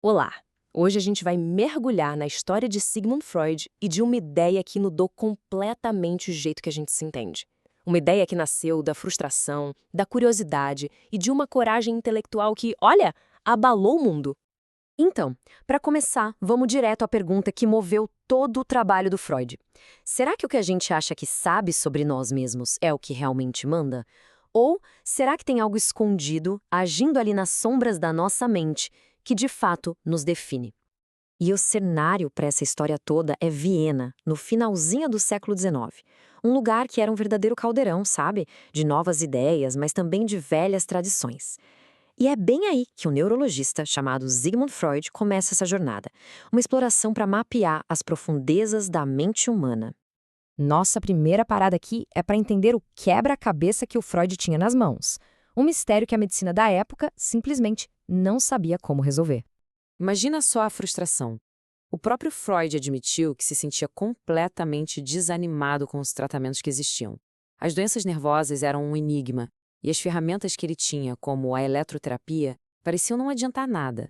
Olá! Hoje a gente vai mergulhar na história de Sigmund Freud e de uma ideia que mudou completamente o jeito que a gente se entende. Uma ideia que nasceu da frustração, da curiosidade e de uma coragem intelectual que, olha, abalou o mundo. Então, para começar, vamos direto à pergunta que moveu todo o trabalho do Freud. Será que o que a gente acha que sabe sobre nós mesmos é o que realmente manda? Ou será que tem algo escondido, agindo ali nas sombras da nossa mente, que de fato nos define? E o cenário para essa história toda é Viena, no finalzinho do século XIX. Um lugar que era um verdadeiro caldeirão, sabe? De novas ideias, mas também de velhas tradições. E é bem aí que o neurologista chamado Sigmund Freud começa essa jornada. Uma exploração para mapear as profundezas da mente humana. Nossa primeira parada aqui é para entender o quebra-cabeça que o Freud tinha nas mãos. Um mistério que a medicina da época simplesmente não sabia como resolver. Imagina só a frustração. O próprio Freud admitiu que se sentia completamente desanimado com os tratamentos que existiam. As doenças nervosas eram um enigma, e as ferramentas que ele tinha, como a eletroterapia, pareciam não adiantar nada.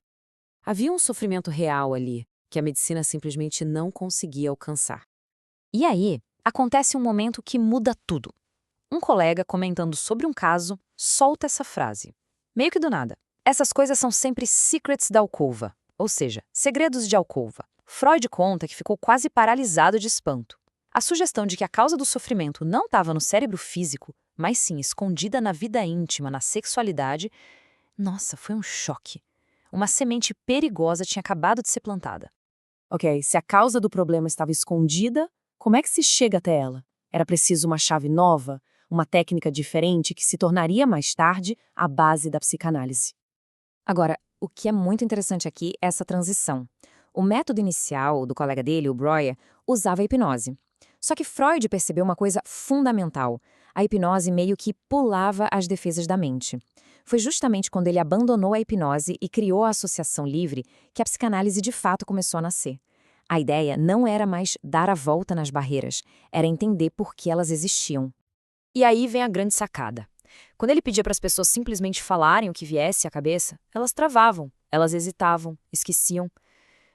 Havia um sofrimento real ali, que a medicina simplesmente não conseguia alcançar. E aí, acontece um momento que muda tudo. Um colega, comentando sobre um caso, solta essa frase. Meio que do nada. Essas coisas são sempre secrets da alcova, ou seja, segredos de alcova. Freud conta que ficou quase paralisado de espanto. A sugestão de que a causa do sofrimento não estava no cérebro físico, mas sim escondida na vida íntima, na sexualidade, nossa, foi um choque. Uma semente perigosa tinha acabado de ser plantada. Ok, se a causa do problema estava escondida, como é que se chega até ela? Era preciso uma chave nova, uma técnica diferente que se tornaria mais tarde a base da psicanálise. Agora, o que é muito interessante aqui é essa transição. O método inicial do colega dele, o Breuer, usava a hipnose. Só que Freud percebeu uma coisa fundamental. A hipnose meio que pulava as defesas da mente. Foi justamente quando ele abandonou a hipnose e criou a associação livre que a psicanálise de fato começou a nascer. A ideia não era mais dar a volta nas barreiras, era entender por que elas existiam. E aí vem a grande sacada. Quando ele pedia para as pessoas simplesmente falarem o que viesse à cabeça, elas travavam, elas hesitavam, esqueciam.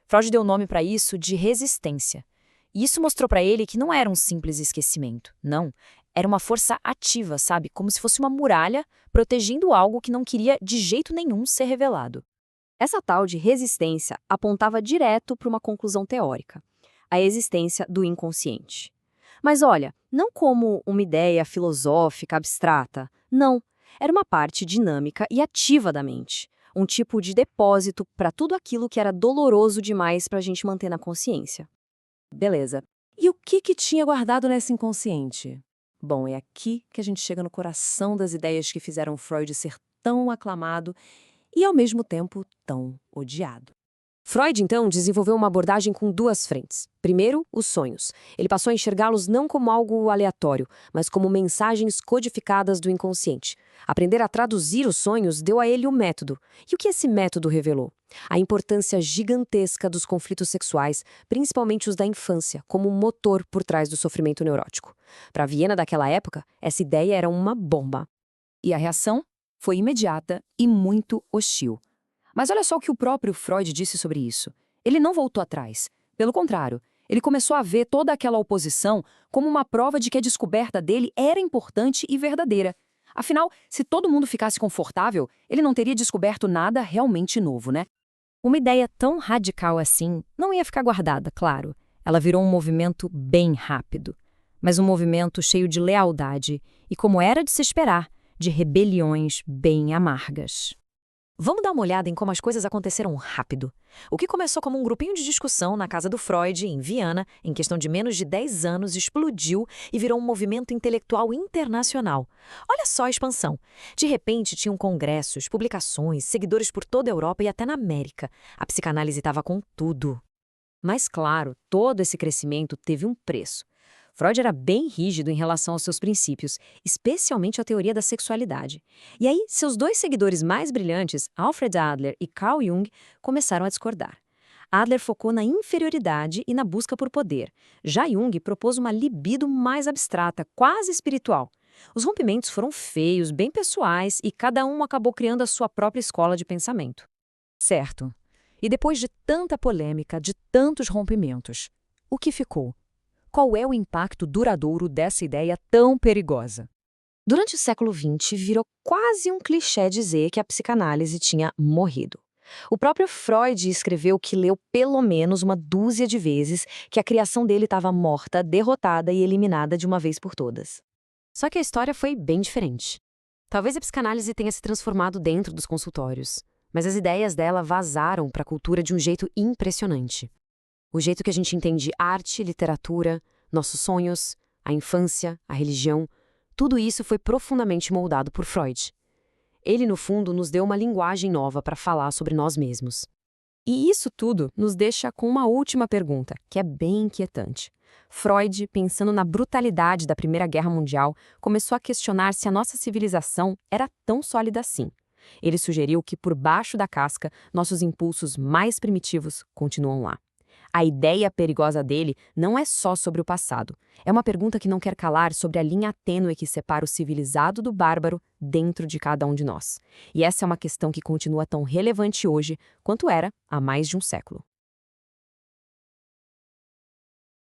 Freud deu nome para isso de resistência. E isso mostrou para ele que não era um simples esquecimento. Não, era uma força ativa, sabe? Como se fosse uma muralha protegendo algo que não queria de jeito nenhum ser revelado. Essa tal de resistência apontava direto para uma conclusão teórica: a existência do inconsciente. Mas olha, não como uma ideia filosófica abstrata, não. Era uma parte dinâmica e ativa da mente. Um tipo de depósito para tudo aquilo que era doloroso demais para a gente manter na consciência. Beleza. E o que tinha guardado nesse inconsciente? Bom, é aqui que a gente chega no coração das ideias que fizeram Freud ser tão aclamado e, ao mesmo tempo, tão odiado. Freud, então, desenvolveu uma abordagem com duas frentes. Primeiro, os sonhos. Ele passou a enxergá-los não como algo aleatório, mas como mensagens codificadas do inconsciente. Aprender a traduzir os sonhos deu a ele o método. E o que esse método revelou? A importância gigantesca dos conflitos sexuais, principalmente os da infância, como um motor por trás do sofrimento neurótico. Para Viena daquela época, essa ideia era uma bomba. E a reação foi imediata e muito hostil. Mas olha só o que o próprio Freud disse sobre isso. Ele não voltou atrás. Pelo contrário, ele começou a ver toda aquela oposição como uma prova de que a descoberta dele era importante e verdadeira. Afinal, se todo mundo ficasse confortável, ele não teria descoberto nada realmente novo, né? Uma ideia tão radical assim não ia ficar guardada, claro. Ela virou um movimento bem rápido. Mas um movimento cheio de lealdade e, como era de se esperar, de rebeliões bem amargas. Vamos dar uma olhada em como as coisas aconteceram rápido. O que começou como um grupinho de discussão na casa do Freud, em Viena, em questão de menos de 10 anos, explodiu e virou um movimento intelectual internacional. Olha só a expansão. De repente, tinham congressos, publicações, seguidores por toda a Europa e até na América. A psicanálise estava com tudo. Mas, claro, todo esse crescimento teve um preço. Freud era bem rígido em relação aos seus princípios, especialmente a teoria da sexualidade. E aí, seus dois seguidores mais brilhantes, Alfred Adler e Carl Jung, começaram a discordar. Adler focou na inferioridade e na busca por poder. Já Jung propôs uma libido mais abstrata, quase espiritual. Os rompimentos foram feios, bem pessoais, e cada um acabou criando a sua própria escola de pensamento. Certo. E depois de tanta polêmica, de tantos rompimentos, o que ficou? Qual é o impacto duradouro dessa ideia tão perigosa? Durante o século XX, virou quase um clichê dizer que a psicanálise tinha morrido. O próprio Freud escreveu que leu pelo menos uma dúzia de vezes que a criação dele estava morta, derrotada e eliminada de uma vez por todas. Só que a história foi bem diferente. Talvez a psicanálise tenha se transformado dentro dos consultórios, mas as ideias dela vazaram para a cultura de um jeito impressionante. O jeito que a gente entende arte, literatura, nossos sonhos, a infância, a religião, tudo isso foi profundamente moldado por Freud. Ele, no fundo, nos deu uma linguagem nova para falar sobre nós mesmos. E isso tudo nos deixa com uma última pergunta, que é bem inquietante. Freud, pensando na brutalidade da Primeira Guerra Mundial, começou a questionar se a nossa civilização era tão sólida assim. Ele sugeriu que, por baixo da casca, nossos impulsos mais primitivos continuam lá. A ideia perigosa dele não é só sobre o passado. É uma pergunta que não quer calar sobre a linha tênue que separa o civilizado do bárbaro dentro de cada um de nós. E essa é uma questão que continua tão relevante hoje quanto era há mais de um século.